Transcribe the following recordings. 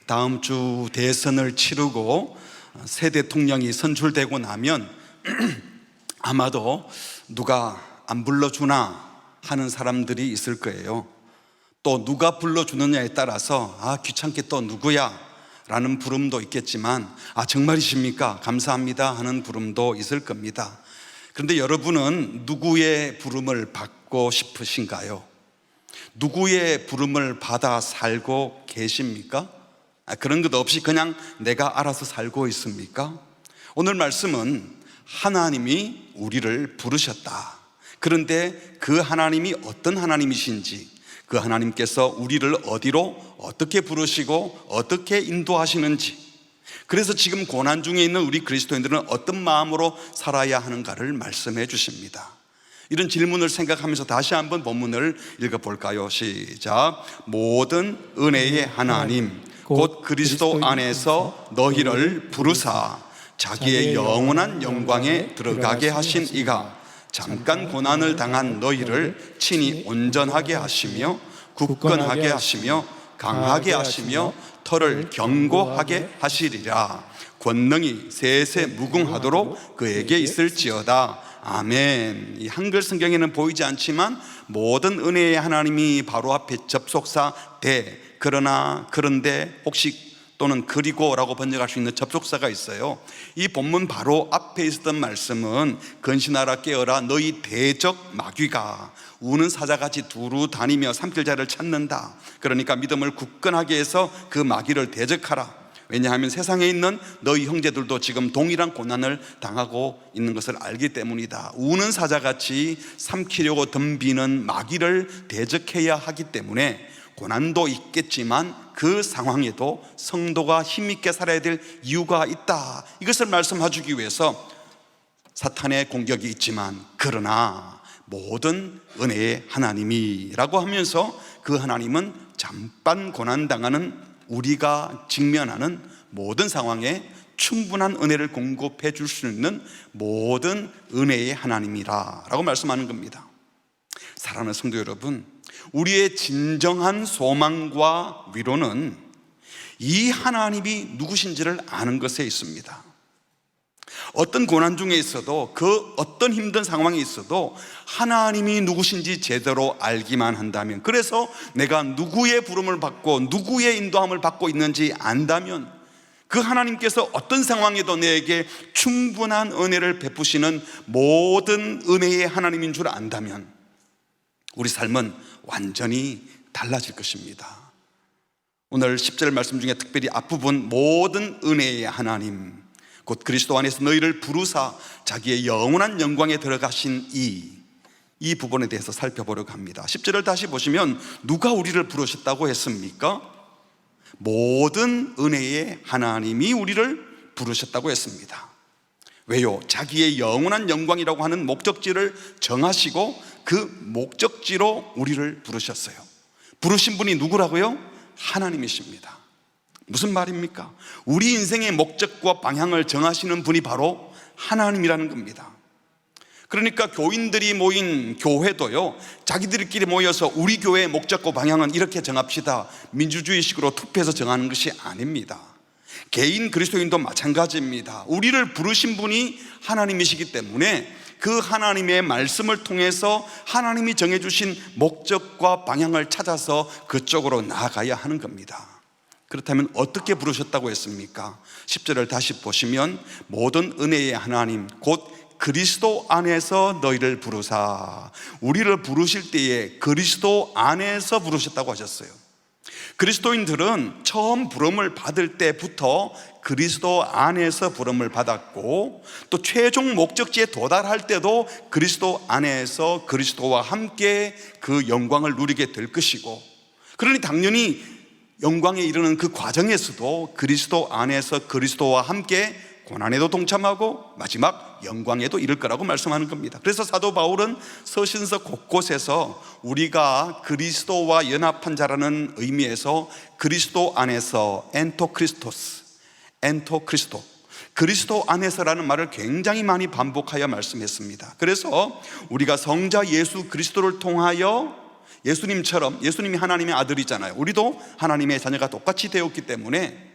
다음 주 대선을 치르고 새 대통령이 선출되고 나면 아마도 누가 안 불러주나 하는 사람들이 있을 거예요. 또 누가 불러주느냐에 따라서 귀찮게 또 누구야 라는 부름도 있겠지만 정말이십니까? 감사합니다 하는 부름도 있을 겁니다. 그런데 여러분은 누구의 부름을 받고 싶으신가요? 누구의 부름을 받아 살고 계십니까? 그런 것 없이 그냥 내가 알아서 살고 있습니까? 오늘 말씀은 하나님이 우리를 부르셨다. 그런데 그 하나님이 어떤 하나님이신지, 그 하나님께서 우리를 어디로 어떻게 부르시고 어떻게 인도하시는지, 그래서 지금 고난 중에 있는 우리 그리스도인들은 어떤 마음으로 살아야 하는가를 말씀해 주십니다. 이런 질문을 생각하면서 다시 한번 본문을 읽어볼까요? 시작. 모든 은혜의 하나님 곧 그리스도 안에서 너희를 부르사 자기의 영원한 영광에 들어가게 하신 이가 잠깐 고난을 당한 너희를 친히 온전하게 하시며 굳건하게 하시며 강하게 하시며 털을 견고하게 하시리라. 권능이 세세 무궁하도록 그에게 있을지어다. 아멘. 이 한글 성경에는 보이지 않지만 모든 은혜의 하나님이 바로 앞에 접속사 대, 그러나, 그런데, 혹시 또는 그리고라고 번역할 수 있는 접속사가 있어요. 이 본문 바로 앞에 있었던 말씀은 근신하라 깨어라 너희 대적 마귀가 우는 사자같이 두루 다니며 삼킬자를 찾는다. 그러니까 믿음을 굳건하게 해서 그 마귀를 대적하라. 왜냐하면 세상에 있는 너희 형제들도 지금 동일한 고난을 당하고 있는 것을 알기 때문이다. 우는 사자같이 삼키려고 덤비는 마귀를 대적해야 하기 때문에 고난도 있겠지만 그 상황에도 성도가 힘있게 살아야 될 이유가 있다. 이것을 말씀해 주기 위해서 사탄의 공격이 있지만 그러나 모든 은혜의 하나님이라고 하면서 그 하나님은 잠깐 고난당하는 우리가 직면하는 모든 상황에 충분한 은혜를 공급해 줄 수 있는 모든 은혜의 하나님이라 라고 말씀하는 겁니다. 사랑하는 성도 여러분, 우리의 진정한 소망과 위로는 이 하나님이 누구신지를 아는 것에 있습니다. 어떤 고난 중에 있어도, 그 어떤 힘든 상황에 있어도 하나님이 누구신지 제대로 알기만 한다면, 그래서 내가 누구의 부름을 받고 누구의 인도함을 받고 있는지 안다면, 그 하나님께서 어떤 상황에도 내게 충분한 은혜를 베푸시는 모든 은혜의 하나님인 줄 안다면 우리 삶은 완전히 달라질 것입니다. 오늘 10절 말씀 중에 특별히 앞부분 모든 은혜의 하나님 곧 그리스도 안에서 너희를 부르사 자기의 영원한 영광에 들어가신 이 부분에 대해서 살펴보려고 합니다. 10절을 다시 보시면 누가 우리를 부르셨다고 했습니까? 모든 은혜의 하나님이 우리를 부르셨다고 했습니다. 왜요? 자기의 영원한 영광이라고 하는 목적지를 정하시고 그 목적지로 우리를 부르셨어요. 부르신 분이 누구라고요? 하나님이십니다. 무슨 말입니까? 우리 인생의 목적과 방향을 정하시는 분이 바로 하나님이라는 겁니다. 그러니까 교인들이 모인 교회도요, 자기들끼리 모여서 우리 교회의 목적과 방향은 이렇게 정합시다, 민주주의식으로 투표해서 정하는 것이 아닙니다. 개인 그리스도인도 마찬가지입니다. 우리를 부르신 분이 하나님이시기 때문에 그 하나님의 말씀을 통해서 하나님이 정해주신 목적과 방향을 찾아서 그쪽으로 나아가야 하는 겁니다. 그렇다면 어떻게 부르셨다고 했습니까? 10절을 다시 보시면 모든 은혜의 하나님 곧 그리스도 안에서 너희를 부르사, 우리를 부르실 때에 그리스도 안에서 부르셨다고 하셨어요. 그리스도인들은 처음 부름을 받을 때부터 그리스도 안에서 부름을 받았고, 또 최종 목적지에 도달할 때도 그리스도 안에서 그리스도와 함께 그 영광을 누리게 될 것이고, 그러니 당연히 영광에 이르는 그 과정에서도 그리스도 안에서 그리스도와 함께 고난에도 동참하고 마지막 영광에도 이를 거라고 말씀하는 겁니다. 그래서 사도 바울은 서신서 곳곳에서 우리가 그리스도와 연합한 자라는 의미에서 그리스도 안에서 엔토크리스토스, 엔토크리스토, 그리스도 안에서라는 말을 굉장히 많이 반복하여 말씀했습니다. 그래서 우리가 성자 예수 그리스도를 통하여 예수님처럼, 예수님이 하나님의 아들이잖아요. 우리도 하나님의 자녀가 똑같이 되었기 때문에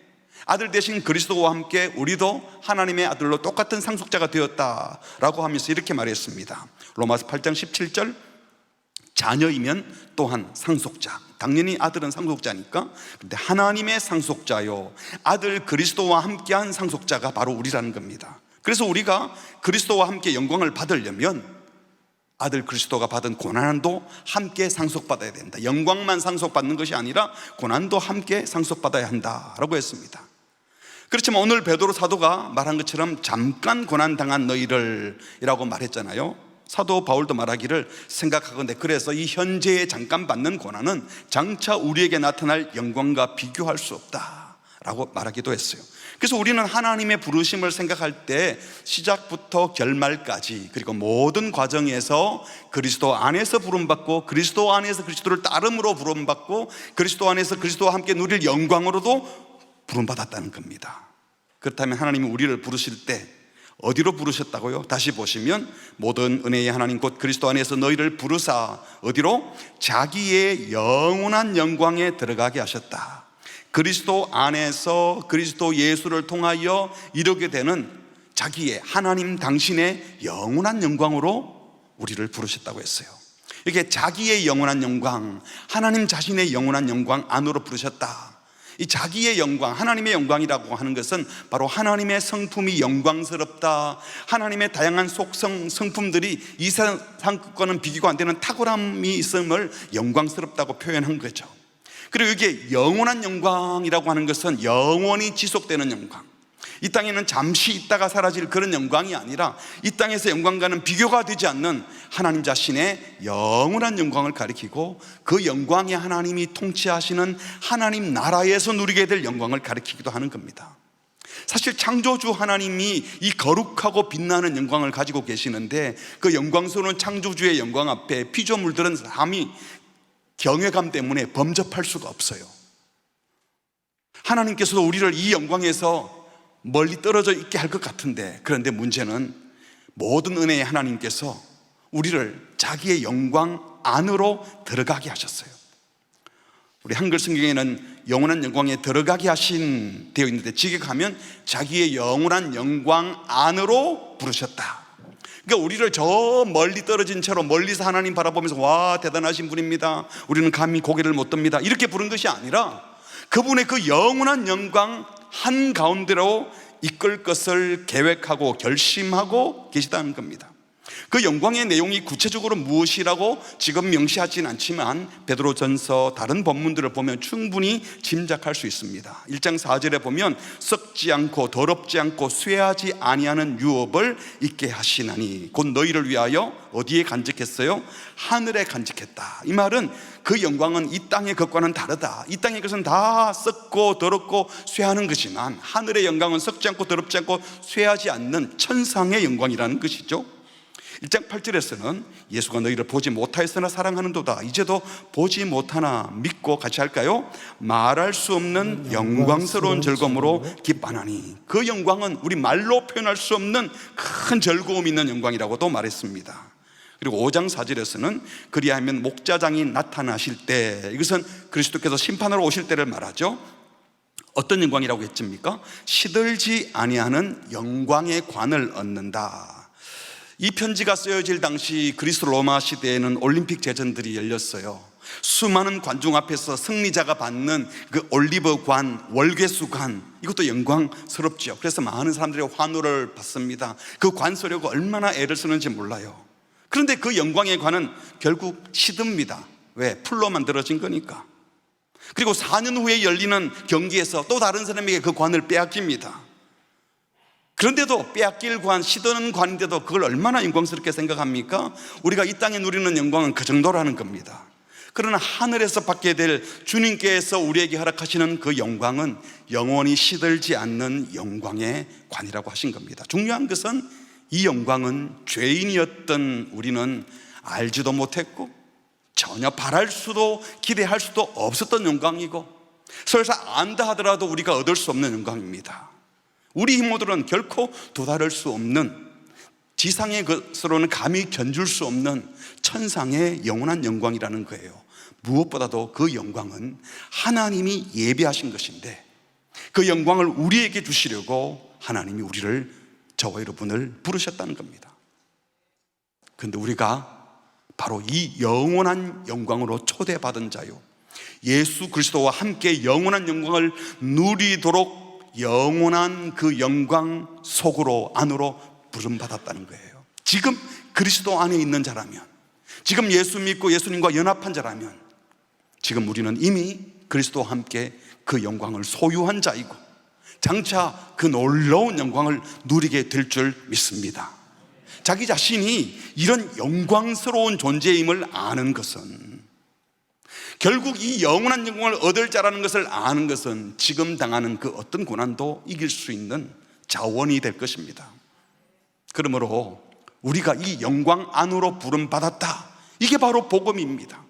아들 대신 그리스도와 함께 우리도 하나님의 아들로 똑같은 상속자가 되었다라고 하면서 이렇게 말했습니다. 로마서 8장 17절, 자녀이면 또한 상속자. 당연히 아들은 상속자니까. 그런데 하나님의 상속자요, 아들 그리스도와 함께한 상속자가 바로 우리라는 겁니다. 그래서 우리가 그리스도와 함께 영광을 받으려면 아들 그리스도가 받은 고난도 함께 상속받아야 된다. 영광만 상속받는 것이 아니라 고난도 함께 상속받아야 한다라고 했습니다. 그렇지만 오늘 베드로 사도가 말한 것처럼 잠깐 고난당한 너희를 이라고 말했잖아요. 사도 바울도 말하기를 생각하건대 그래서 이 현재에 잠깐 받는 고난은 장차 우리에게 나타날 영광과 비교할 수 없다라고 말하기도 했어요. 그래서 우리는 하나님의 부르심을 생각할 때 시작부터 결말까지, 그리고 모든 과정에서 그리스도 안에서 부름받고 그리스도 안에서 그리스도를 따름으로 부름받고 그리스도 안에서 그리스도와 함께 누릴 영광으로도 부름받았다는 겁니다. 그렇다면 하나님이 우리를 부르실 때 어디로 부르셨다고요? 다시 보시면 모든 은혜의 하나님 곧 그리스도 안에서 너희를 부르사 어디로? 자기의 영원한 영광에 들어가게 하셨다. 그리스도 안에서 그리스도 예수를 통하여 이루게 되는 자기의, 하나님 당신의 영원한 영광으로 우리를 부르셨다고 했어요. 이게 자기의 영원한 영광, 하나님 자신의 영원한 영광 안으로 부르셨다. 이 자기의 영광, 하나님의 영광이라고 하는 것은 바로 하나님의 성품이 영광스럽다, 하나님의 다양한 속성, 성품들이 이 세상과는 비교가 안 되는 탁월함이 있음을 영광스럽다고 표현한 거죠. 그리고 이게 영원한 영광이라고 하는 것은 영원히 지속되는 영광, 이 땅에는 잠시 있다가 사라질 그런 영광이 아니라 이 땅에서 영광과는 비교가 되지 않는 하나님 자신의 영원한 영광을 가리키고, 그 영광이 하나님이 통치하시는 하나님 나라에서 누리게 될 영광을 가리키기도 하는 겁니다. 사실 창조주 하나님이 이 거룩하고 빛나는 영광을 가지고 계시는데 그 영광스러운 창조주의 영광 앞에 피조물들은 감히 경외감 때문에 범접할 수가 없어요. 하나님께서도 우리를 이 영광에서 멀리 떨어져 있게 할 것 같은데, 그런데 문제는 모든 은혜의 하나님께서 우리를 자기의 영광 안으로 들어가게 하셨어요. 우리 한글 성경에는 영원한 영광에 들어가게 하신 되어 있는데, 직역하면 자기의 영원한 영광 안으로 부르셨다. 그러니까 우리를 저 멀리 떨어진 채로 멀리서 하나님 바라보면서 와 대단하신 분입니다, 우리는 감히 고개를 못 듭니다, 이렇게 부른 것이 아니라 그분의 그 영원한 영광 한가운데로 이끌 것을 계획하고 결심하고 계시다는 겁니다. 그 영광의 내용이 구체적으로 무엇이라고 지금 명시하지는 않지만 베드로전서 다른 본문들을 보면 충분히 짐작할 수 있습니다. 1장 4절에 보면 썩지 않고 더럽지 않고 쇠하지 아니하는 유업을 있게 하시나니 곧 너희를 위하여 어디에 간직했어요? 하늘에 간직했다. 이 말은 그 영광은 이 땅의 것과는 다르다. 이 땅의 것은 다 썩고 더럽고 쇠하는 것이지만 하늘의 영광은 썩지 않고 더럽지 않고 쇠하지 않는 천상의 영광이라는 것이죠. 1장 8절에서는 예수가 너희를 보지 못하였으나 사랑하는도다, 이제도 보지 못하나 믿고 같이 할까요? 말할 수 없는 영광스러운 즐거움으로 기뻐하나니, 그 영광은 우리 말로 표현할 수 없는 큰 즐거움이 있는 영광이라고도 말했습니다. 그리고 5장 4절에서는 그리하면 목자장이 나타나실 때, 이것은 그리스도께서 심판으로 오실 때를 말하죠. 어떤 영광이라고 했습니까? 시들지 아니하는 영광의 관을 얻는다. 이 편지가 쓰여질 당시 그리스 로마 시대에는 올림픽 제전들이 열렸어요. 수많은 관중 앞에서 승리자가 받는 그 올리브 관, 월계수 관, 이것도 영광스럽죠. 그래서 많은 사람들이 환호를 받습니다. 그 관 쓰려고 얼마나 애를 쓰는지 몰라요. 그런데 그 영광의 관은 결국 시듭니다. 왜? 풀로 만들어진 거니까. 그리고 4년 후에 열리는 경기에서 또 다른 사람에게 그 관을 빼앗깁니다. 그런데도 빼앗길 관, 시드는 관인데도 그걸 얼마나 영광스럽게 생각합니까? 우리가 이 땅에 누리는 영광은 그 정도라는 겁니다. 그러나 하늘에서 받게 될 주님께서 우리에게 허락하시는 그 영광은 영원히 시들지 않는 영광의 관이라고 하신 겁니다. 중요한 것은 이 영광은 죄인이었던 우리는 알지도 못했고 전혀 바랄 수도 기대할 수도 없었던 영광이고, 설사 안다 하더라도 우리가 얻을 수 없는 영광입니다. 우리 힘으로는 결코 도달할 수 없는, 지상의 것으로는 감히 견줄 수 없는 천상의 영원한 영광이라는 거예요. 무엇보다도 그 영광은 하나님이 예비하신 것인데, 그 영광을 우리에게 주시려고 하나님이 우리를, 저와 여러분을 부르셨다는 겁니다. 그런데 우리가 바로 이 영원한 영광으로 초대받은 자요, 예수 그리스도와 함께 영원한 영광을 누리도록 영원한 그 영광 속으로, 안으로 부름받았다는 거예요. 지금 그리스도 안에 있는 자라면, 지금 예수 믿고 예수님과 연합한 자라면, 지금 우리는 이미 그리스도와 함께 그 영광을 소유한 자이고 장차 그 놀라운 영광을 누리게 될 줄 믿습니다. 자기 자신이 이런 영광스러운 존재임을 아는 것은, 결국 이 영원한 영광을 얻을 자라는 것을 아는 것은 지금 당하는 그 어떤 고난도 이길 수 있는 자원이 될 것입니다. 그러므로 우리가 이 영광 안으로 부름받았다, 이게 바로 복음입니다.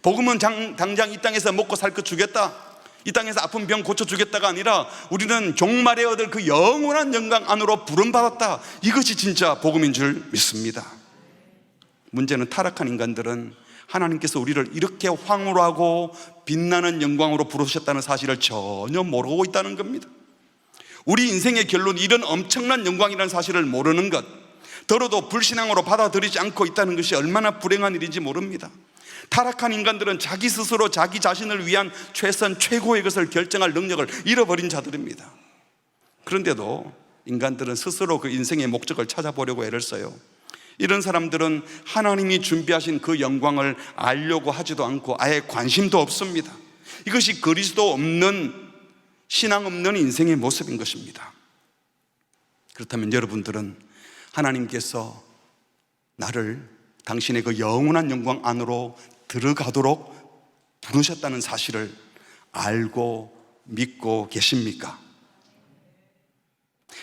복음은 당장 이 땅에서 먹고 살 것 주겠다, 이 땅에서 아픈 병 고쳐주겠다가 아니라 우리는 종말에 얻을 그 영원한 영광 안으로 부름받았다, 이것이 진짜 복음인 줄 믿습니다. 문제는 타락한 인간들은 하나님께서 우리를 이렇게 황홀하고 빛나는 영광으로 부르셨다는 사실을 전혀 모르고 있다는 겁니다. 우리 인생의 결론이 이런 엄청난 영광이라는 사실을 모르는 것, 더러도 불신앙으로 받아들이지 않고 있다는 것이 얼마나 불행한 일인지 모릅니다. 타락한 인간들은 자기 스스로 자기 자신을 위한 최선 최고의 것을 결정할 능력을 잃어버린 자들입니다. 그런데도 인간들은 스스로 그 인생의 목적을 찾아보려고 애를 써요. 이런 사람들은 하나님이 준비하신 그 영광을 알려고 하지도 않고 아예 관심도 없습니다. 이것이 그리스도 없는, 신앙 없는 인생의 모습인 것입니다. 그렇다면 여러분들은 하나님께서 나를 당신의 그 영원한 영광 안으로 들어가도록 부르셨다는 사실을 알고 믿고 계십니까?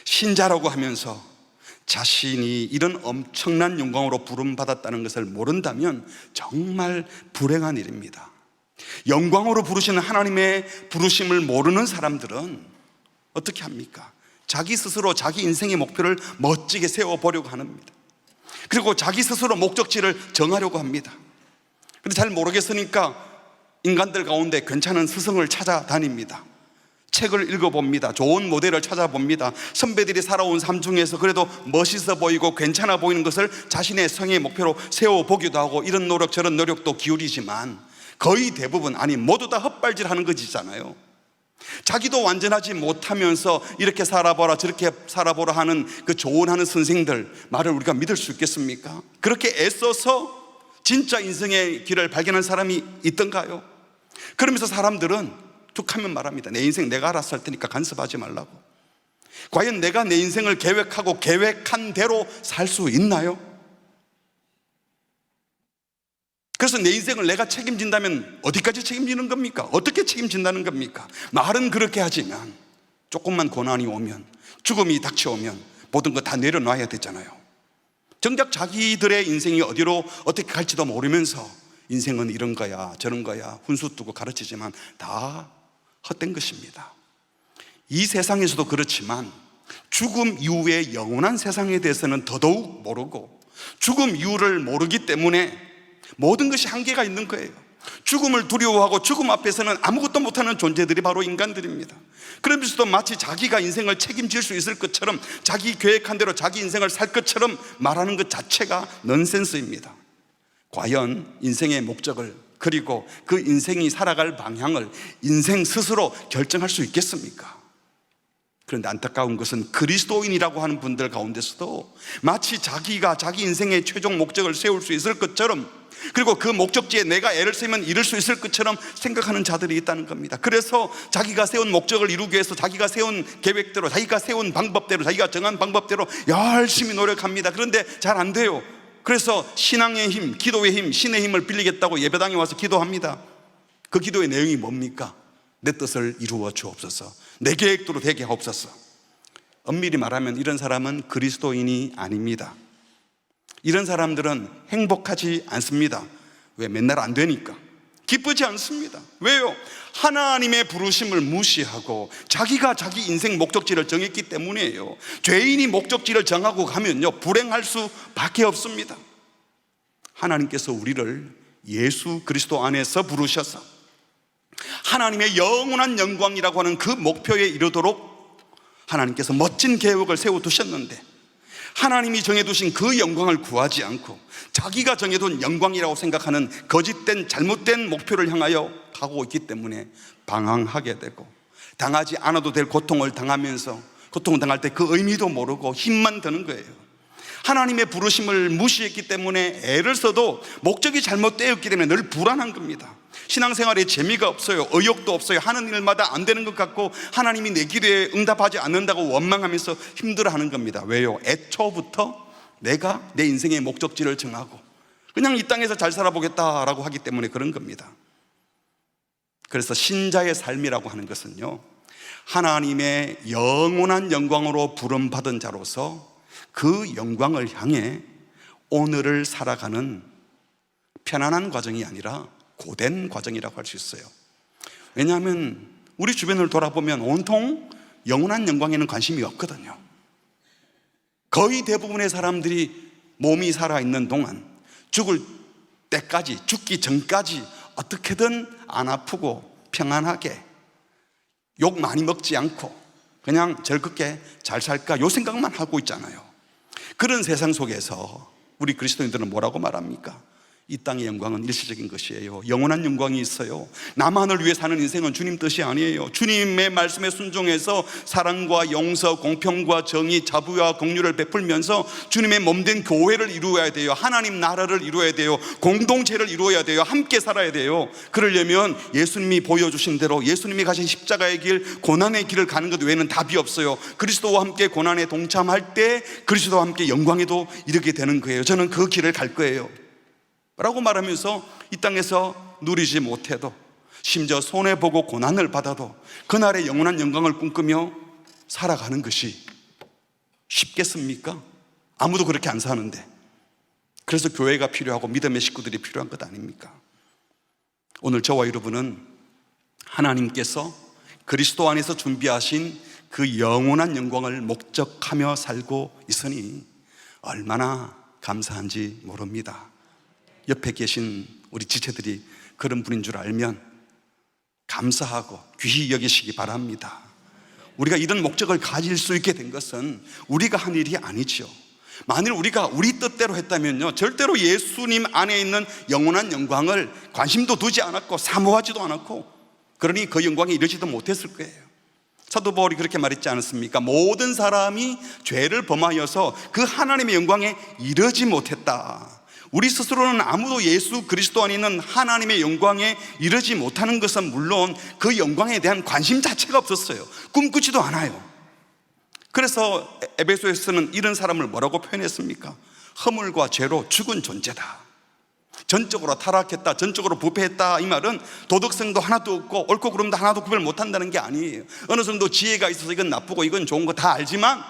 신자라고 하면서 자신이 이런 엄청난 영광으로 부름받았다는 것을 모른다면 정말 불행한 일입니다. 영광으로 부르시는 하나님의 부르심을 모르는 사람들은 어떻게 합니까? 자기 스스로 자기 인생의 목표를 멋지게 세워보려고 합니다. 그리고 자기 스스로 목적지를 정하려고 합니다. 그런데 잘 모르겠으니까 인간들 가운데 괜찮은 스승을 찾아다닙니다. 책을 읽어봅니다. 좋은 모델을 찾아봅니다. 선배들이 살아온 삶 중에서 그래도 멋있어 보이고 괜찮아 보이는 것을 자신의 성의 목표로 세워보기도 하고, 이런 노력 저런 노력도 기울이지만 거의 대부분, 아니 모두 다 헛발질하는 것이잖아요. 자기도 완전하지 못하면서 이렇게 살아보라 저렇게 살아보라 하는 그 조언하는 선생들 말을 우리가 믿을 수 있겠습니까? 그렇게 애써서 진짜 인생의 길을 발견한 사람이 있던가요? 그러면서 사람들은 툭 하면 말합니다. 내 인생 내가 알아서 할 테니까 간섭하지 말라고. 과연 내가 내 인생을 계획하고 계획한 대로 살 수 있나요? 그래서 내 인생을 내가 책임진다면 어디까지 책임지는 겁니까? 어떻게 책임진다는 겁니까? 말은 그렇게 하지만 조금만 고난이 오면, 죽음이 닥쳐오면 모든 거 다 내려놔야 되잖아요. 정작 자기들의 인생이 어디로 어떻게 갈지도 모르면서 인생은 이런 거야 저런 거야 훈수 두고 가르치지만 다 헛된 것입니다. 이 세상에서도 그렇지만 죽음 이후의 영원한 세상에 대해서는 더더욱 모르고, 죽음 이후를 모르기 때문에 모든 것이 한계가 있는 거예요. 죽음을 두려워하고 죽음 앞에서는 아무것도 못하는 존재들이 바로 인간들입니다. 그러면서도 마치 자기가 인생을 책임질 수 있을 것처럼, 자기 계획한 대로 자기 인생을 살 것처럼 말하는 것 자체가 넌센스입니다. 과연 인생의 목적을, 그리고 그 인생이 살아갈 방향을 인생 스스로 결정할 수 있겠습니까? 그런데 안타까운 것은 그리스도인이라고 하는 분들 가운데서도 마치 자기가 자기 인생의 최종 목적을 세울 수 있을 것처럼, 그리고 그 목적지에 내가 애를 쓰면 이룰 수 있을 것처럼 생각하는 자들이 있다는 겁니다. 그래서 자기가 세운 목적을 이루기 위해서 자기가 세운 계획대로, 자기가 세운 방법대로, 자기가 정한 방법대로 열심히 노력합니다. 그런데 잘 안 돼요. 그래서 신앙의 힘, 기도의 힘, 신의 힘을 빌리겠다고 예배당에 와서 기도합니다. 그 기도의 내용이 뭡니까? 내 뜻을 이루어 주옵소서, 내 계획대로 되게 하옵소서. 엄밀히 말하면 이런 사람은 그리스도인이 아닙니다. 이런 사람들은 행복하지 않습니다. 왜? 맨날 안 되니까. 기쁘지 않습니다. 왜요? 하나님의 부르심을 무시하고 자기가 자기 인생 목적지를 정했기 때문이에요. 죄인이 목적지를 정하고 가면요 불행할 수밖에 없습니다. 하나님께서 우리를 예수 그리스도 안에서 부르셔서 하나님의 영원한 영광이라고 하는 그 목표에 이르도록 하나님께서 멋진 계획을 세워두셨는데, 하나님이 정해두신 그 영광을 구하지 않고 자기가 정해둔 영광이라고 생각하는 거짓된 잘못된 목표를 향하여 가고 있기 때문에 방황하게 되고, 당하지 않아도 될 고통을 당하면서 고통을 당할 때 그 의미도 모르고 힘만 드는 거예요. 하나님의 부르심을 무시했기 때문에 애를 써도 목적이 잘못되었기 때문에 늘 불안한 겁니다. 신앙생활에 재미가 없어요. 의욕도 없어요. 하는 일마다 안 되는 것 같고 하나님이 내 기도에 응답하지 않는다고 원망하면서 힘들어하는 겁니다. 왜요? 애초부터 내가 내 인생의 목적지를 정하고 그냥 이 땅에서 잘 살아보겠다라고 하기 때문에 그런 겁니다. 그래서 신자의 삶이라고 하는 것은요, 하나님의 영원한 영광으로 부름받은 자로서 그 영광을 향해 오늘을 살아가는 편안한 과정이 아니라 고된 과정이라고 할 수 있어요. 왜냐하면 우리 주변을 돌아보면 온통 영원한 영광에는 관심이 없거든요. 거의 대부분의 사람들이 몸이 살아있는 동안 죽을 때까지, 죽기 전까지 어떻게든 안 아프고 평안하게 욕 많이 먹지 않고 그냥 즐겁게 잘 살까, 요 생각만 하고 있잖아요. 그런 세상 속에서 우리 그리스도인들은 뭐라고 말합니까? 이 땅의 영광은 일시적인 것이에요. 영원한 영광이 있어요. 나만을 위해 사는 인생은 주님 뜻이 아니에요. 주님의 말씀에 순종해서 사랑과 용서, 공평과 정의, 자부와 긍휼을 베풀면서 주님의 몸된 교회를 이루어야 돼요. 하나님 나라를 이루어야 돼요. 공동체를 이루어야 돼요. 함께 살아야 돼요. 그러려면 예수님이 보여주신 대로 예수님이 가신 십자가의 길, 고난의 길을 가는 것 외에는 답이 없어요. 그리스도와 함께 고난에 동참할 때 그리스도와 함께 영광에도 이르게 되는 거예요. 저는 그 길을 갈 거예요 라고 말하면서 이 땅에서 누리지 못해도, 심지어 손해보고 고난을 받아도 그날의 영원한 영광을 꿈꾸며 살아가는 것이 쉽겠습니까? 아무도 그렇게 안 사는데. 그래서 교회가 필요하고 믿음의 식구들이 필요한 것 아닙니까? 오늘 저와 여러분은 하나님께서 그리스도 안에서 준비하신 그 영원한 영광을 목적하며 살고 있으니 얼마나 감사한지 모릅니다. 옆에 계신 우리 지체들이 그런 분인 줄 알면 감사하고 귀히 여기시기 바랍니다. 우리가 이런 목적을 가질 수 있게 된 것은 우리가 한 일이 아니죠. 만일 우리가 우리 뜻대로 했다면요, 절대로 예수님 안에 있는 영원한 영광을 관심도 두지 않았고 사모하지도 않았고, 그러니 그 영광에 이르지도 못했을 거예요. 사도 바울이 그렇게 말했지 않았습니까? 모든 사람이 죄를 범하여서 그 하나님의 영광에 이르지 못했다. 우리 스스로는 아무도 예수 그리스도 안에 있는 하나님의 영광에 이르지 못하는 것은 물론 그 영광에 대한 관심 자체가 없었어요. 꿈꾸지도 않아요. 그래서 에베소에서는 이런 사람을 뭐라고 표현했습니까? 허물과 죄로 죽은 존재다. 전적으로 타락했다, 전적으로 부패했다. 이 말은 도덕성도 하나도 없고 옳고 그름도 하나도 구별 못한다는 게 아니에요. 어느 정도 지혜가 있어서 이건 나쁘고 이건 좋은 거 다 알지만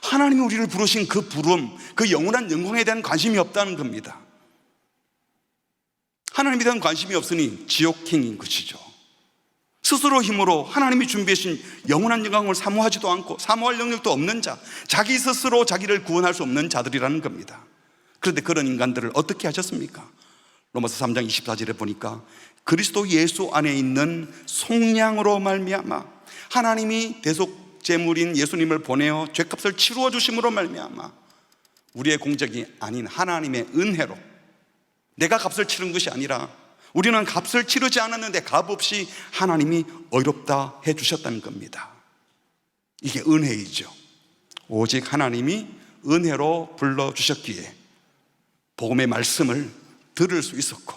하나님이 우리를 부르신 그 부름, 그 영원한 영광에 대한 관심이 없다는 겁니다. 하나님에 대한 관심이 없으니 지옥행인 것이죠. 스스로 힘으로 하나님이 준비하신 영원한 영광을 사모하지도 않고 사모할 능력도 없는 자, 자기 스스로 자기를 구원할 수 없는 자들이라는 겁니다. 그런데 그런 인간들을 어떻게 하셨습니까? 로마서 3장 24절에 보니까 그리스도 예수 안에 있는 속량으로 말미암아 하나님이 대속 제물인 예수님을 보내어 죄값을 치루어 주심으로 말미암아 우리의 공적이 아닌 하나님의 은혜로, 내가 값을 치른 것이 아니라 우리는 값을 치르지 않았는데 값없이 하나님이 의롭다 해주셨다는 겁니다. 이게 은혜이죠. 오직 하나님이 은혜로 불러주셨기에 복음의 말씀을 들을 수 있었고,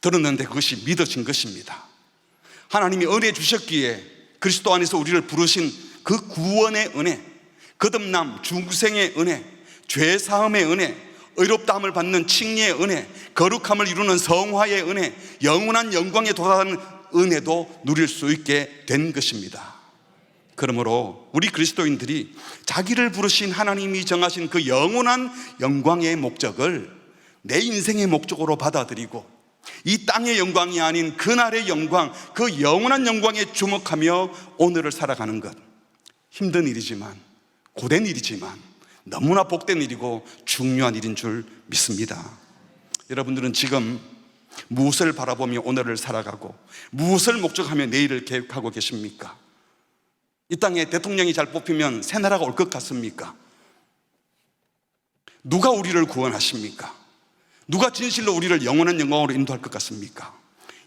들었는데 그것이 믿어진 것입니다. 하나님이 은혜 주셨기에 그리스도 안에서 우리를 부르신 그 구원의 은혜, 거듭남, 중생의 은혜, 죄사함의 은혜, 의롭다함을 받는 칭의의 은혜, 거룩함을 이루는 성화의 은혜, 영원한 영광에 도달하는 은혜도 누릴 수 있게 된 것입니다. 그러므로 우리 그리스도인들이 자기를 부르신 하나님이 정하신 그 영원한 영광의 목적을 내 인생의 목적으로 받아들이고 이 땅의 영광이 아닌 그날의 영광, 그 영원한 영광에 주목하며 오늘을 살아가는 것, 힘든 일이지만, 고된 일이지만 너무나 복된 일이고 중요한 일인 줄 믿습니다. 여러분들은 지금 무엇을 바라보며 오늘을 살아가고 무엇을 목적하며 내일을 계획하고 계십니까? 이 땅에 대통령이 잘 뽑히면 새 나라가 올 것 같습니까? 누가 우리를 구원하십니까? 누가 진실로 우리를 영원한 영광으로 인도할 것 같습니까?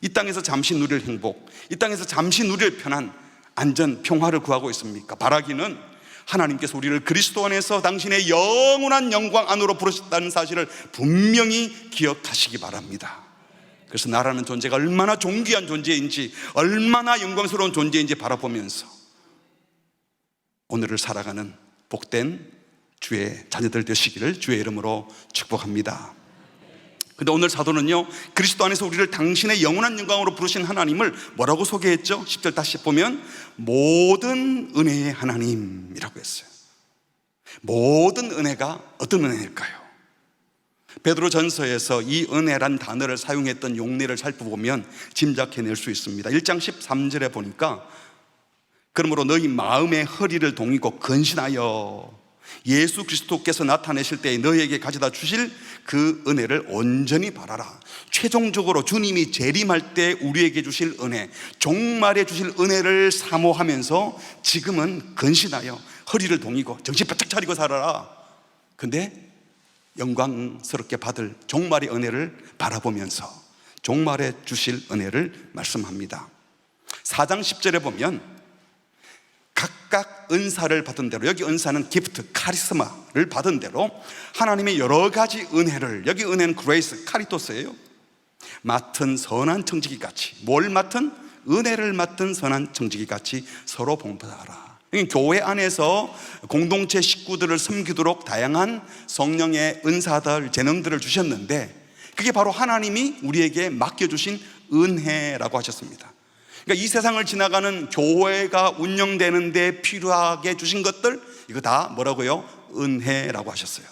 이 땅에서 잠시 누릴 행복, 이 땅에서 잠시 누릴 편안, 안전, 평화를 구하고 있습니까? 바라기는 하나님께서 우리를 그리스도 안에서 당신의 영원한 영광 안으로 부르셨다는 사실을 분명히 기억하시기 바랍니다. 그래서 나라는 존재가 얼마나 존귀한 존재인지, 얼마나 영광스러운 존재인지 바라보면서 오늘을 살아가는 복된 주의 자녀들 되시기를 주의 이름으로 축복합니다. 근데 오늘 사도는요, 그리스도 안에서 우리를 당신의 영원한 영광으로 부르신 하나님을 뭐라고 소개했죠? 10절 다시 보면 모든 은혜의 하나님이라고 했어요. 모든 은혜가 어떤 은혜일까요? 베드로 전서에서 이 은혜란 단어를 사용했던 용례를 살펴보면 짐작해낼 수 있습니다. 1장 13절에 보니까 그러므로 너희 마음의 허리를 동이고 근신하여 예수 그리스도께서 나타내실 때에 너희에게 가져다 주실 그 은혜를 온전히 바라라. 최종적으로 주님이 재림할 때 우리에게 주실 은혜, 종말에 주실 은혜를 사모하면서 지금은 근신하여 허리를 동이고 정신 바짝 차리고 살아라. 근데 영광스럽게 받을 종말의 은혜를 바라보면서 종말에 주실 은혜를 말씀합니다. 4장 10절에 보면 각각 은사를 받은 대로, 여기 은사는 기프트, 카리스마를 받은 대로 하나님의 여러 가지 은혜를, 여기 은혜는 그레이스, 카리토스예요. 맡은 선한 청지기 같이, 뭘 맡은? 은혜를 맡은 선한 청지기 같이 서로 봉사하라. 교회 안에서 공동체 식구들을 섬기도록 다양한 성령의 은사들, 재능들을 주셨는데 그게 바로 하나님이 우리에게 맡겨주신 은혜라고 하셨습니다. 그러니까 이 세상을 지나가는 교회가 운영되는 데 필요하게 주신 것들, 이거 다 뭐라고요? 은혜라고 하셨어요.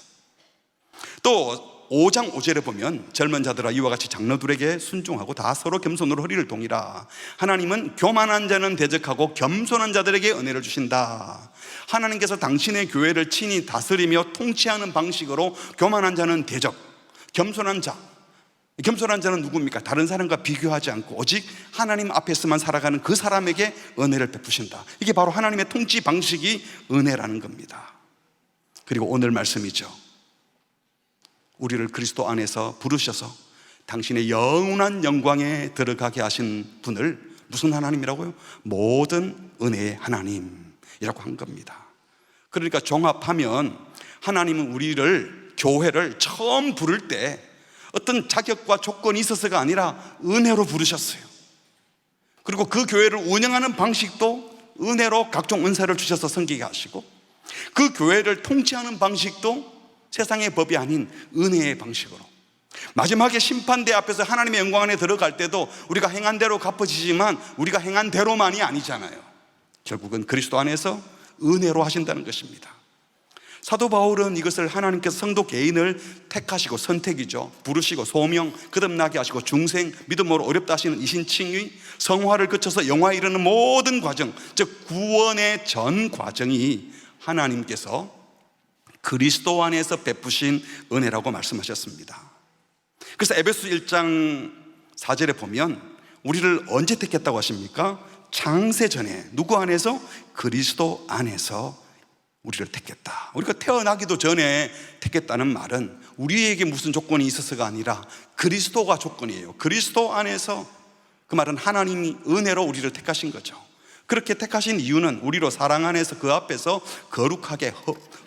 또 5장 5절에 보면 젊은 자들아 이와 같이 장로들에게 순종하고 다 서로 겸손으로 허리를 동이라. 하나님은 교만한 자는 대적하고 겸손한 자들에게 은혜를 주신다. 하나님께서 당신의 교회를 친히 다스리며 통치하는 방식으로 교만한 자는 대적, 겸손한 자는 누굽니까? 다른 사람과 비교하지 않고 오직 하나님 앞에서만 살아가는 그 사람에게 은혜를 베푸신다. 이게 바로 하나님의 통치 방식이 은혜라는 겁니다. 그리고 오늘 말씀이죠. 우리를 그리스도 안에서 부르셔서 당신의 영원한 영광에 들어가게 하신 분을 무슨 하나님이라고요? 모든 은혜의 하나님이라고 한 겁니다. 그러니까 종합하면 하나님은 우리를, 교회를 처음 부를 때 어떤 자격과 조건이 있어서가 아니라 은혜로 부르셨어요. 그리고 그 교회를 운영하는 방식도 은혜로 각종 은사를 주셔서 섬기게 하시고, 그 교회를 통치하는 방식도 세상의 법이 아닌 은혜의 방식으로, 마지막에 심판대 앞에서 하나님의 영광 안에 들어갈 때도 우리가 행한 대로 갚아지지만 우리가 행한 대로만이 아니잖아요. 결국은 그리스도 안에서 은혜로 하신다는 것입니다. 사도 바울은 이것을 하나님께서 성도 개인을 택하시고, 선택이죠, 부르시고 소명 거듭나게 하시고 중생, 믿음으로 어렵다 하시는 이신칭의, 성화를 거쳐서 영화에 이르는 모든 과정, 즉 구원의 전 과정이 하나님께서 그리스도 안에서 베푸신 은혜라고 말씀하셨습니다. 그래서 에베소 1장 4절에 보면 우리를 언제 택했다고 하십니까? 창세 전에 누구 안에서? 그리스도 안에서 우리를 택했다. 우리가 태어나기도 전에 택했다는 말은 우리에게 무슨 조건이 있어서가 아니라 그리스도가 조건이에요. 그리스도 안에서, 그 말은 하나님이 은혜로 우리를 택하신 거죠. 그렇게 택하신 이유는 우리로 사랑 안에서 그 앞에서 거룩하게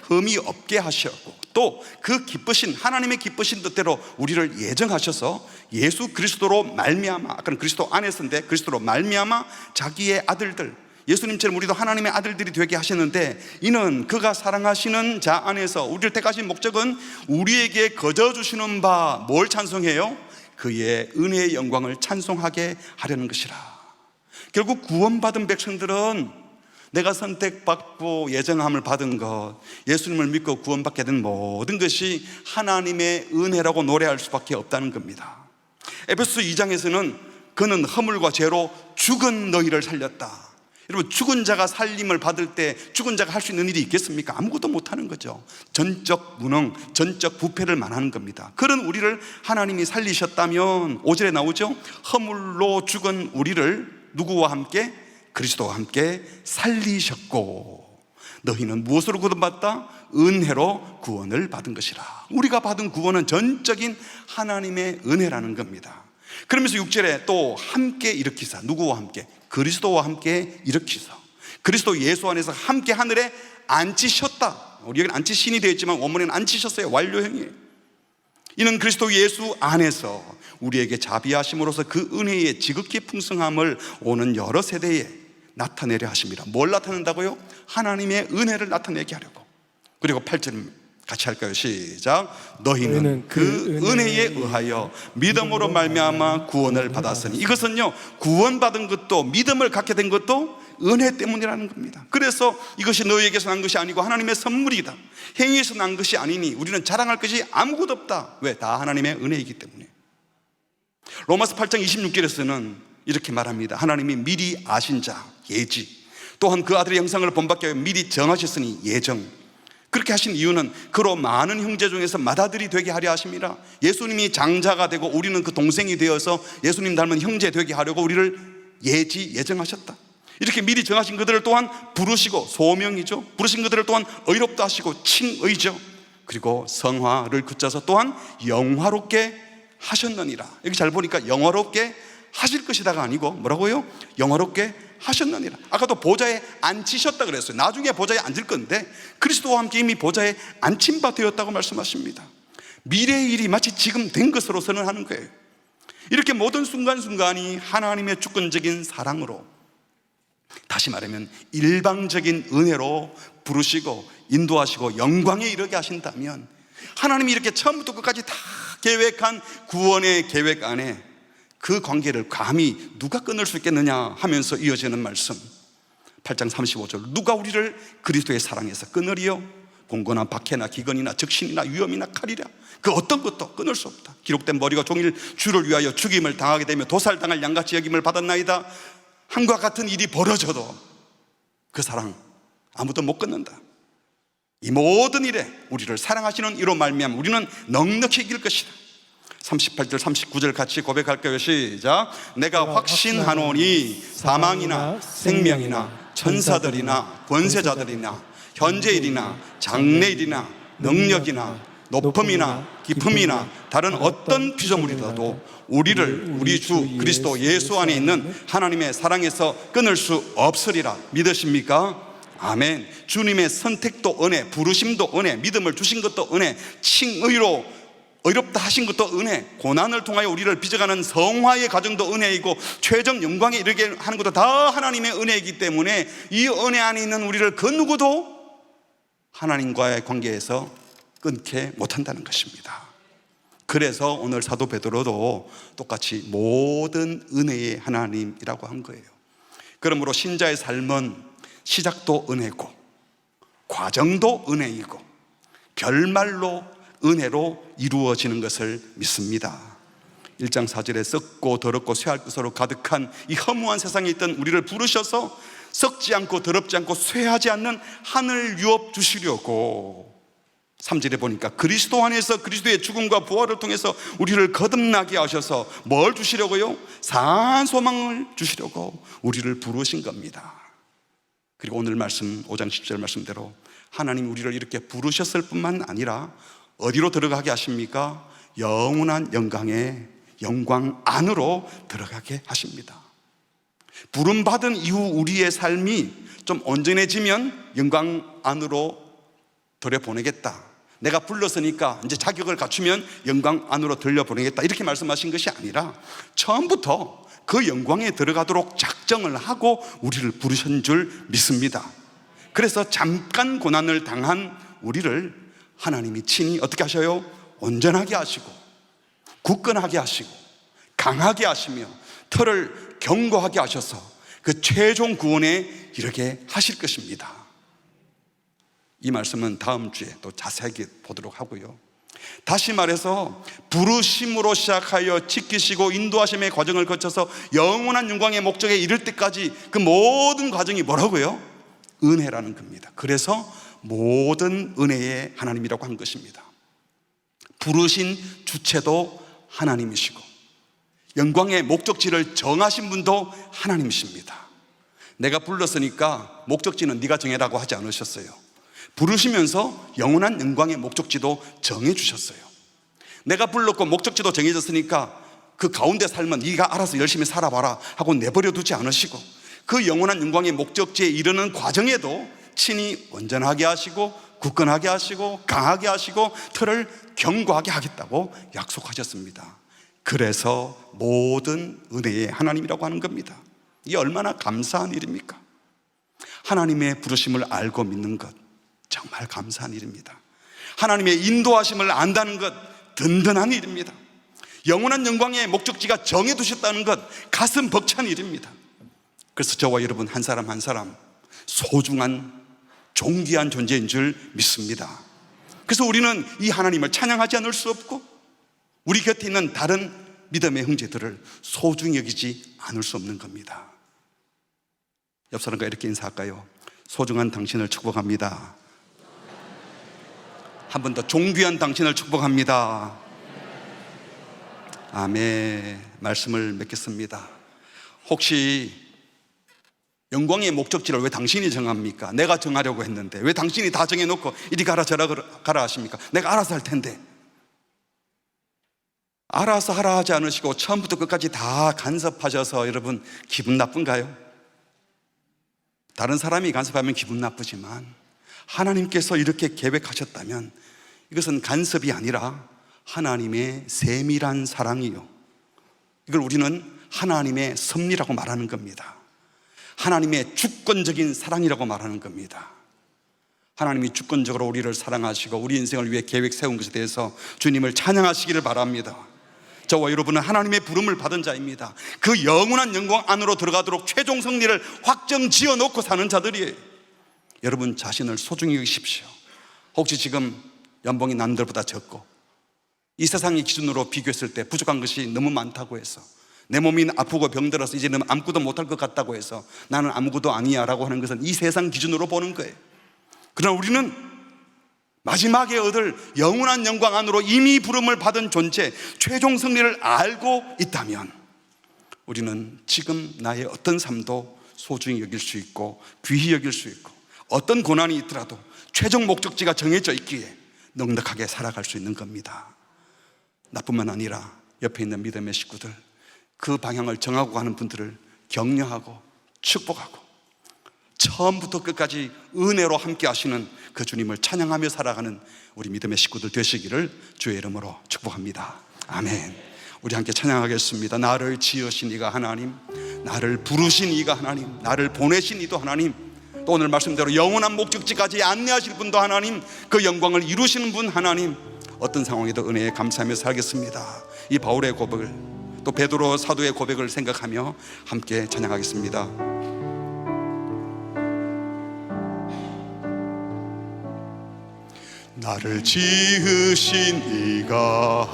흠이 없게 하셨고, 또 그 기쁘신, 하나님의 기쁘신 뜻대로 우리를 예정하셔서 예수 그리스도로 말미암아, 아까는 그리스도 안에서인데 그리스도로 말미암아 자기의 아들들, 예수님처럼 우리도 하나님의 아들들이 되게 하셨는데, 이는 그가 사랑하시는 자 안에서 우리를 택하신 목적은 우리에게 거저 주시는 바 뭘 찬송해요? 그의 은혜의 영광을 찬송하게 하려는 것이라. 결국 구원받은 백성들은 내가 선택받고 예정함을 받은 것, 예수님을 믿고 구원받게 된 모든 것이 하나님의 은혜라고 노래할 수밖에 없다는 겁니다. 에베소 2장에서는 그는 허물과 죄로 죽은 너희를 살렸다. 여러분, 죽은 자가 살림을 받을 때 죽은 자가 할 수 있는 일이 있겠습니까? 아무것도 못하는 거죠. 전적 무능, 전적 부패를 말하는 겁니다. 그런 우리를 하나님이 살리셨다면 5절에 나오죠. 허물로 죽은 우리를 누구와 함께? 그리스도와 함께 살리셨고 너희는 무엇으로 구원받다? 은혜로 구원을 받은 것이라. 우리가 받은 구원은 전적인 하나님의 은혜라는 겁니다. 그러면서 6절에 또 함께 일으키사, 누구와 함께? 그리스도와 함께 일으키사, 그리스도 예수 안에서 함께 하늘에 앉히셨다. 우리 여기는 앉히신이 되어 있지만 원문에는 앉히셨어요. 완료형이에요. 이는 그리스도 예수 안에서 우리에게 자비하심으로써 그 은혜의 지극히 풍성함을 오는 여러 세대에 나타내려 하십니다. 뭘 나타낸다고요? 하나님의 은혜를 나타내게 하려고. 그리고 8절 같이 할까요? 시작. 너희는 그 은혜에 의하여 믿음으로 말미암아 구원을 받았으니. 이것은요, 구원받은 것도 믿음을 갖게 된 것도 은혜 때문이라는 겁니다. 그래서 이것이 너희에게서 난 것이 아니고 하나님의 선물이다. 행위에서 난 것이 아니니 우리는 자랑할 것이 아무것도 없다. 왜? 다 하나님의 은혜이기 때문에. 로마서 8장 26절에서는 이렇게 말합니다. 하나님이 미리 아신 자, 예지, 또한 그 아들의 형상을 본받게 하여 미리 정하셨으니, 예정. 그렇게 하신 이유는 그로 많은 형제 중에서 맏아들이 되게 하려 하심이라. 예수님이 장자가 되고 우리는 그 동생이 되어서 예수님 닮은 형제 되게 하려고 우리를 예정하셨다. 이렇게 미리 정하신 그들을 또한 부르시고, 소명이죠, 부르신 그들을 또한 의롭다 하시고 칭의죠, 그리고 성화를 굳혀서 또한 영화롭게 하셨느니라. 여기 잘 보니까 영화롭게 하실 것이다가 아니고 뭐라고요? 영화롭게 하셨느니라. 아까도 보좌에 앉히셨다 그랬어요. 나중에 보좌에 앉을 건데 그리스도와 함께 이미 보좌에 앉힌 바 되었다고 말씀하십니다. 미래의 일이 마치 지금 된 것으로 선언하는 거예요. 이렇게 모든 순간순간이 하나님의 주권적인 사랑으로, 다시 말하면 일방적인 은혜로 부르시고 인도하시고 영광에 이르게 하신다면, 하나님이 이렇게 처음부터 끝까지 다 계획한 구원의 계획 안에 그 관계를 감히 누가 끊을 수 있겠느냐 하면서 이어지는 말씀, 8장 35절. 누가 우리를 그리스도의 사랑에서 끊으리요? 공고나 박해나 기근이나 적신이나 위험이나 칼이라. 그 어떤 것도 끊을 수 없다. 기록된 머리가 종일 주를 위하여 죽임을 당하게 되며 도살당할 양같이 여김을 받았나이다. 함과 같은 일이 벌어져도 그 사랑 아무도 못 끊는다. 이 모든 일에 우리를 사랑하시는 이로 말미암아 우리는 넉넉히 이길 것이다. 38절 39절 같이 고백할까요? 시작. 내가 확신하노니 사망이나 생명이나 천사들이나 권세자들이나 현재일이나 장래일이나 능력이나 높음이나 깊음이나 다른 어떤 피조물이라도 우리를 우리 주 그리스도 예수 안에 있는 하나님의 사랑에서 끊을 수 없으리라. 믿으십니까? 아멘. 주님의 선택도 은혜, 부르심도 은혜, 믿음을 주신 것도 은혜, 칭의로 의롭다 하신 것도 은혜, 고난을 통하여 우리를 빚어가는 성화의 과정도 은혜이고 최종 영광에 이르게 하는 것도 다 하나님의 은혜이기 때문에 이 은혜 안에 있는 우리를 그 누구도 하나님과의 관계에서 끊게 못한다는 것입니다. 그래서 오늘 사도 베드로도 똑같이 모든 은혜의 하나님이라고 한 거예요. 그러므로 신자의 삶은 시작도 은혜고 과정도 은혜이고 결말로 은혜로 이루어지는 것을 믿습니다. 1장 4절에 썩고 더럽고 쇠할 것으로 가득한 이 허무한 세상에 있던 우리를 부르셔서 썩지 않고 더럽지 않고 쇠하지 않는 하늘 유업 주시려고, 3절에 보니까 그리스도 안에서 그리스도의 죽음과 부활을 통해서 우리를 거듭나게 하셔서 뭘 주시려고요? 산 소망을 주시려고 우리를 부르신 겁니다. 그리고 오늘 말씀 5장 10절 말씀대로 하나님 우리를 이렇게 부르셨을 뿐만 아니라 어디로 들어가게 하십니까? 영원한 영광의 영광 안으로 들어가게 하십니다. 부름받은 이후 우리의 삶이 좀 온전해지면 영광 안으로 들여보내겠다. 내가 불렀으니까 이제 자격을 갖추면 영광 안으로 들려보내겠다. 이렇게 말씀하신 것이 아니라 처음부터 그 영광에 들어가도록 작정을 하고 우리를 부르신 줄 믿습니다. 그래서 잠깐 고난을 당한 우리를 하나님이 친히 어떻게 하셔요? 온전하게 하시고 굳건하게 하시고 강하게 하시며 털을 견고하게 하셔서 그 최종 구원에 이르게 하실 것입니다. 이 말씀은 다음 주에 또 자세하게 보도록 하고요. 다시 말해서 부르심으로 시작하여 지키시고 인도하심의 과정을 거쳐서 영원한 영광의 목적에 이를 때까지 그 모든 과정이 뭐라고요? 은혜라는 겁니다. 그래서 모든 은혜의 하나님이라고 한 것입니다. 부르신 주체도 하나님이시고 영광의 목적지를 정하신 분도 하나님이십니다. 내가 불렀으니까 목적지는 네가 정해라고 하지 않으셨어요. 부르시면서 영원한 영광의 목적지도 정해주셨어요. 내가 불렀고 목적지도 정해졌으니까 그 가운데 살면 네가 알아서 열심히 살아봐라 하고 내버려 두지 않으시고 그 영원한 영광의 목적지에 이르는 과정에도 친히 온전하게 하시고 굳건하게 하시고 강하게 하시고 틀을 견고하게 하겠다고 약속하셨습니다. 그래서 모든 은혜의 하나님이라고 하는 겁니다. 이게 얼마나 감사한 일입니까? 하나님의 부르심을 알고 믿는 것 정말 감사한 일입니다. 하나님의 인도하심을 안다는 것 든든한 일입니다. 영원한 영광의 목적지가 정해두셨다는 것 가슴 벅찬 일입니다. 그래서 저와 여러분 한 사람 한 사람 소중한 존귀한 존재인 줄 믿습니다. 그래서 우리는 이 하나님을 찬양하지 않을 수 없고 우리 곁에 있는 다른 믿음의 형제들을 소중히 여기지 않을 수 없는 겁니다. 옆 사람과 이렇게 인사할까요? 소중한 당신을 축복합니다. 한 번 더 존귀한 당신을 축복합니다. 아멘. 말씀을 맺겠습니다. 혹시 영광의 목적지를 왜 당신이 정합니까? 내가 정하려고 했는데 왜 당신이 다 정해놓고 이리 가라 저라 가라 하십니까? 내가 알아서 할 텐데. 알아서 하라 하지 않으시고 처음부터 끝까지 다 간섭하셔서 여러분 기분 나쁜가요? 다른 사람이 간섭하면 기분 나쁘지만 하나님께서 이렇게 계획하셨다면 이것은 간섭이 아니라 하나님의 세밀한 사랑이요, 이걸 우리는 하나님의 섭리라고 말하는 겁니다. 하나님의 주권적인 사랑이라고 말하는 겁니다. 하나님이 주권적으로 우리를 사랑하시고 우리 인생을 위해 계획 세운 것에 대해서 주님을 찬양하시기를 바랍니다. 저와 여러분은 하나님의 부름을 받은 자입니다. 그 영원한 영광 안으로 들어가도록 최종 승리를 확정 지어놓고 사는 자들이에요. 여러분 자신을 소중히 여기십시오. 혹시 지금 연봉이 남들보다 적고 이 세상의 기준으로 비교했을 때 부족한 것이 너무 많다고 해서 내 몸이 아프고 병들어서 이제는 아무것도 못할 것 같다고 해서 나는 아무것도 아니야 라고 하는 것은 이 세상 기준으로 보는 거예요. 그러나 우리는 마지막에 얻을 영원한 영광 안으로 이미 부름을 받은 존재, 최종 승리를 알고 있다면 우리는 지금 나의 어떤 삶도 소중히 여길 수 있고 귀히 여길 수 있고 어떤 고난이 있더라도 최종 목적지가 정해져 있기에 넉넉하게 살아갈 수 있는 겁니다. 나뿐만 아니라 옆에 있는 믿음의 식구들, 그 방향을 정하고 가는 분들을 격려하고 축복하고 처음부터 끝까지 은혜로 함께 하시는 그 주님을 찬양하며 살아가는 우리 믿음의 식구들 되시기를 주의 이름으로 축복합니다. 아멘. 우리 함께 찬양하겠습니다. 나를 지으신 이가 하나님, 나를 부르신 이가 하나님, 나를 보내신 이도 하나님, 또 오늘 말씀대로 영원한 목적지까지 안내하실 분도 하나님, 그 영광을 이루시는 분 하나님, 어떤 상황에도 은혜에 감사하며 살겠습니다. 이 바울의 고백을 또 베드로 사도의 고백을 생각하며 함께 찬양하겠습니다. 나를 지으신 이가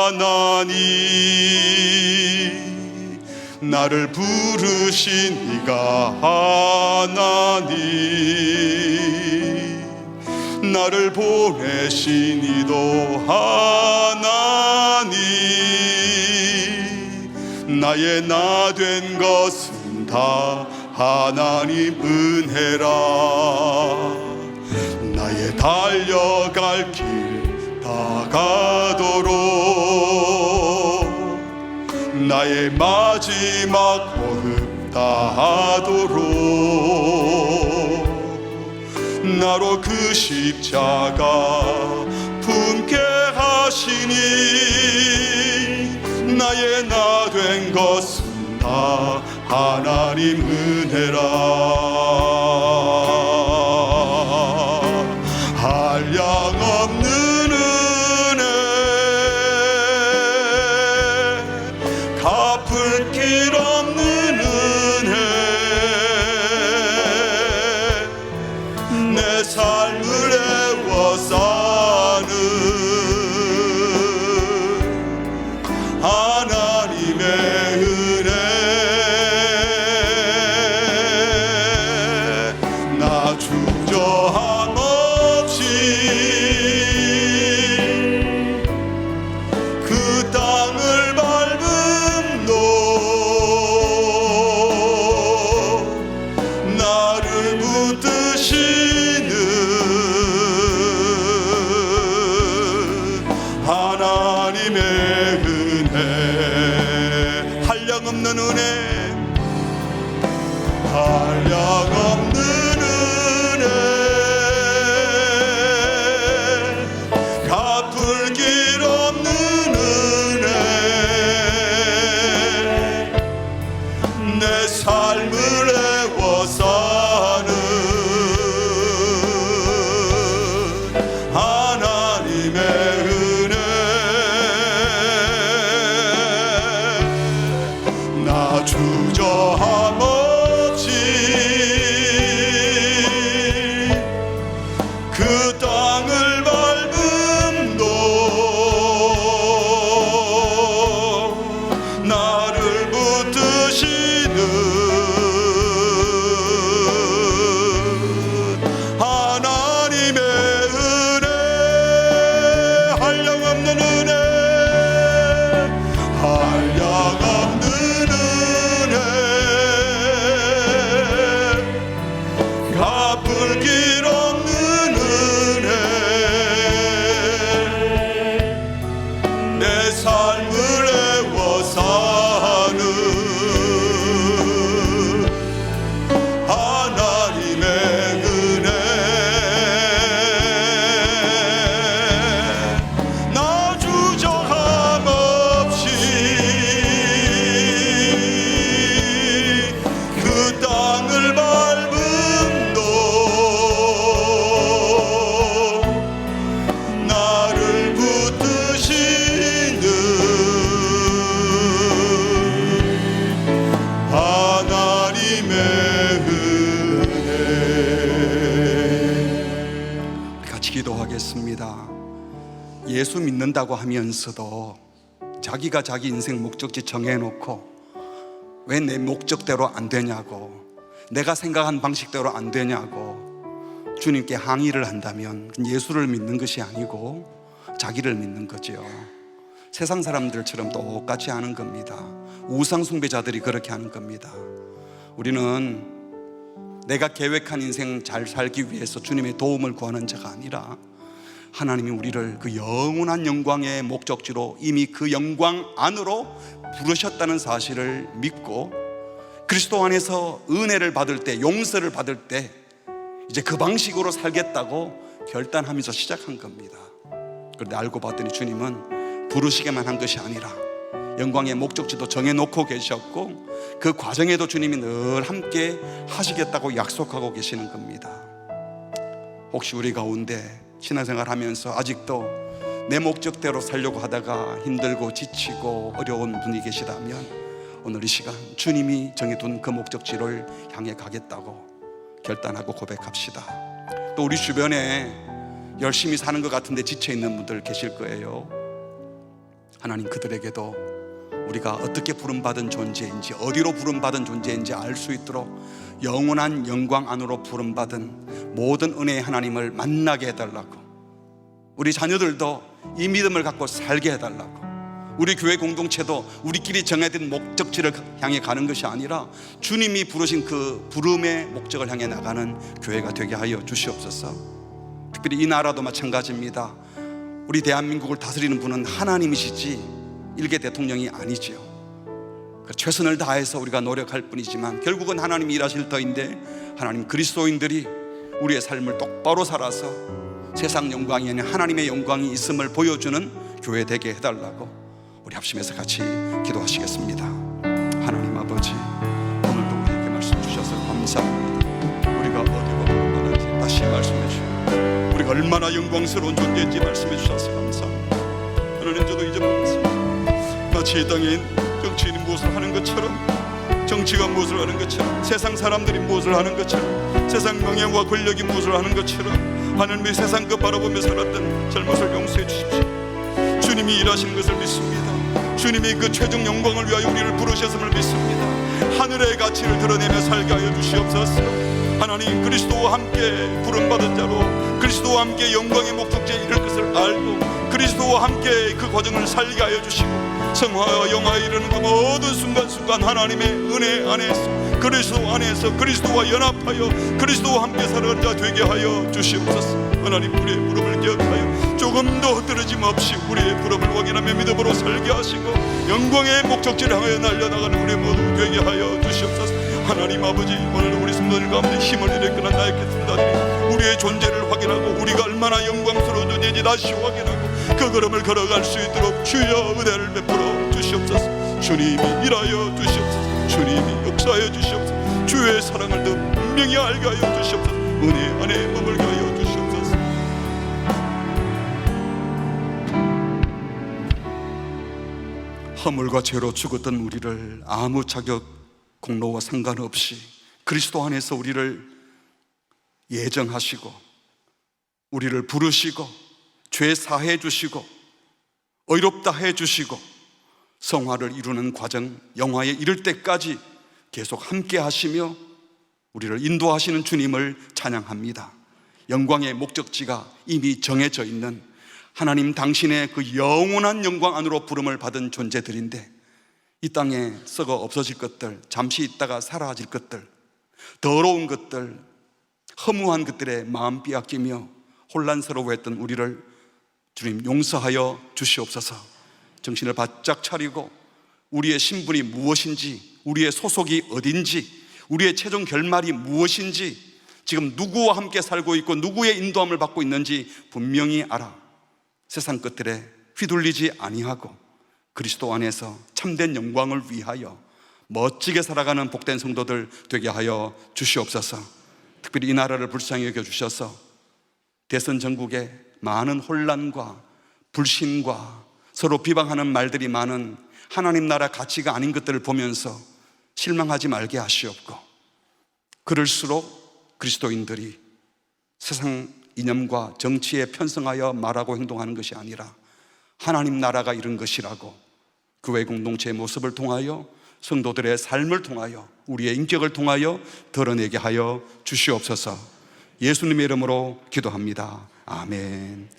하나님, 나를 부르신 이가 하나님, 나를 보내신 이도 하나님, 나의 나 된 것은 다 하나님 은혜라. 나의 달려갈 길 다가도록 나의 마지막 호흡 다하도록 나로 그 십자가 품게 하시니 나의 나 된 것은 다 하나님 은혜라. 한량없는 은혜, 갚을 길 없는 은혜, 내 삶을 애워 사는 나 주저함 없이 그 땅을 밟음도 나를 붙드시는 하나님의 은혜, 한량없는 은혜, 한량없는 은혜, 갚을 길 없는 은혜, 내 삶을 애워 사는 하나님의 은혜. 나 주저함 없이 그 땅을 밟음도 나를 붙드시는 하나님의 은혜, 한량없는 은혜, 한량없는 은혜, 갚을 길 없는 은혜, 내 삶을 애워 사는 하나님의 은혜. 나 주저함 없이 그 땅을 밟음도 나를 붙드시는 하나님의 은혜. 같이 기도하겠습니다. 예수 믿는다고 하면서도 자기가 자기 인생 목적지 정해놓고 왜 내 목적대로 안 되냐고, 내가 생각한 방식대로 안 되냐고 주님께 항의를 한다면 예수를 믿는 것이 아니고 자기를 믿는 거지요. 세상 사람들처럼 똑같이 하는 겁니다. 우상 숭배자들이 그렇게 하는 겁니다. 우리는 내가 계획한 인생 잘 살기 위해서 주님의 도움을 구하는 자가 아니라 하나님이 우리를 그 영원한 영광의 목적지로 이미 그 영광 안으로 부르셨다는 사실을 믿고 그리스도 안에서 은혜를 받을 때, 용서를 받을 때 이제 그 방식으로 살겠다고 결단하면서 시작한 겁니다. 그런데 알고 봤더니 주님은 부르시게만 한 것이 아니라 영광의 목적지도 정해놓고 계셨고 그 과정에도 주님이 늘 함께 하시겠다고 약속하고 계시는 겁니다. 혹시 우리 가운데 신앙생활 하면서 아직도 내 목적대로 살려고 하다가 힘들고 지치고 어려운 분이 계시다면 오늘 이 시간 주님이 정해둔 그 목적지를 향해 가겠다고 결단하고 고백합시다. 또 우리 주변에 열심히 사는 것 같은데 지쳐있는 분들 계실 거예요. 하나님 그들에게도 우리가 어떻게 부름받은 존재인지, 어디로 부름받은 존재인지 알 수 있도록 영원한 영광 안으로 부름받은 모든 은혜의 하나님을 만나게 해달라고, 우리 자녀들도 이 믿음을 갖고 살게 해달라고, 우리 교회 공동체도 우리끼리 정해진 목적지를 향해 가는 것이 아니라 주님이 부르신 그 부름의 목적을 향해 나가는 교회가 되게 하여 주시옵소서. 특별히 이 나라도 마찬가지입니다. 우리 대한민국을 다스리는 분은 하나님이시지 일개 대통령이 아니지요. 최선을 다해서 우리가 노력할 뿐이지만 결국은 하나님이 일하실 터인데, 하나님 그리스도인들이 우리의 삶을 똑바로 살아서 세상 영광이 아닌 하나님의 영광이 있음을 보여주는 교회 되게 해달라고 우리 합심해서 같이 기도하시겠습니다. 하나님 아버지, 오늘도 우리에게 말씀 주셔서 감사합니다. 우리가 어디로 가는지 다시 말씀해 주시고 우리가 얼마나 영광스러운 존재인지 말씀해 주셔서 감사합니다. 하나님, 저도 이제 보겠습니다. 마치 이 땅에 정치인이 무엇을 하는 것처럼, 정치가 무엇을 하는 것처럼, 세상 사람들이 무엇을 하는 것처럼, 세상 명예와 권력이 무엇을 하는 것처럼 하나님의 세상 것 바라보며 살았던 잘못을 용서해 주십시오. 주님이 일하시는 것을 믿습니다. 주님이 그 최종 영광을 위하여 우리를 부르셨음을 믿습니다. 하늘의 가치를 드러내며 살게 하여 주시옵소서. 하나님, 그리스도와 함께 부름받은 자로 그리스도와 함께 영광의 목적지에 이를 것을 알고 그리스도와 함께 그 과정을 살게 하여 주시고 성화와 영화에 이르는 그 모든 순간순간 하나님의 은혜 안에서 그리스도 안에서 그리스도와 연합하여 그리스도와 함께 살아가는 자 되게 하여 주시옵소서. 하나님, 우리의 부름을 기억하여 조금도 흩어짐 없이 우리의 부름을 확인하며 믿음으로 살게 하시고 영광의 목적지를 향하여 날려나가는 우리 모두 되게 하여 주시옵소서. 하나님 아버지, 오늘 우리 성도들 가운데 힘을 잃었거나 나약했습니다. 우리의 존재를 확인하고 우리가 얼마나 영광스러운 존재인지 다시 확인하고 그 걸음을 걸어갈 수 있도록 주여 은혜를 베풀어 주시옵소서. 주님이 일하여 주시옵소서. 주님이 역사하여 주시옵소서. 주의 사랑을 더 분명히 알게 하여 주시옵소서. 은혜 안에 머물게 하여 주시옵소서. 허물과 죄로 죽었던 우리를 아무 자격 공로와 상관없이 그리스도 안에서 우리를 예정하시고 우리를 부르시고 죄 사해 주시고 의롭다 해 주시고 성화를 이루는 과정, 영화에 이를 때까지 계속 함께 하시며 우리를 인도하시는 주님을 찬양합니다. 영광의 목적지가 이미 정해져 있는 하나님 당신의 그 영원한 영광 안으로 부름을 받은 존재들인데 이 땅에 썩어 없어질 것들, 잠시 있다가 사라질 것들, 더러운 것들, 허무한 것들에 마음 빼앗기며 혼란스러워했던 우리를 주님 용서하여 주시옵소서. 정신을 바짝 차리고 우리의 신분이 무엇인지, 우리의 소속이 어딘지, 우리의 최종 결말이 무엇인지, 지금 누구와 함께 살고 있고 누구의 인도함을 받고 있는지 분명히 알아 세상 것들에 휘둘리지 아니하고 그리스도 안에서 참된 영광을 위하여 멋지게 살아가는 복된 성도들 되게 하여 주시옵소서. 특별히 이 나라를 불쌍히 여겨주셔서 대선 전국에 많은 혼란과 불신과 서로 비방하는 말들이 많은 하나님 나라 가치가 아닌 것들을 보면서 실망하지 말게 하시옵고, 그럴수록 그리스도인들이 세상 이념과 정치에 편성하여 말하고 행동하는 것이 아니라 하나님 나라가 이런 것이라고 교회 공동체의 모습을 통하여 성도들의 삶을 통하여 우리의 인격을 통하여 드러내게 하여 주시옵소서. 예수님의 이름으로 기도합니다. 아멘.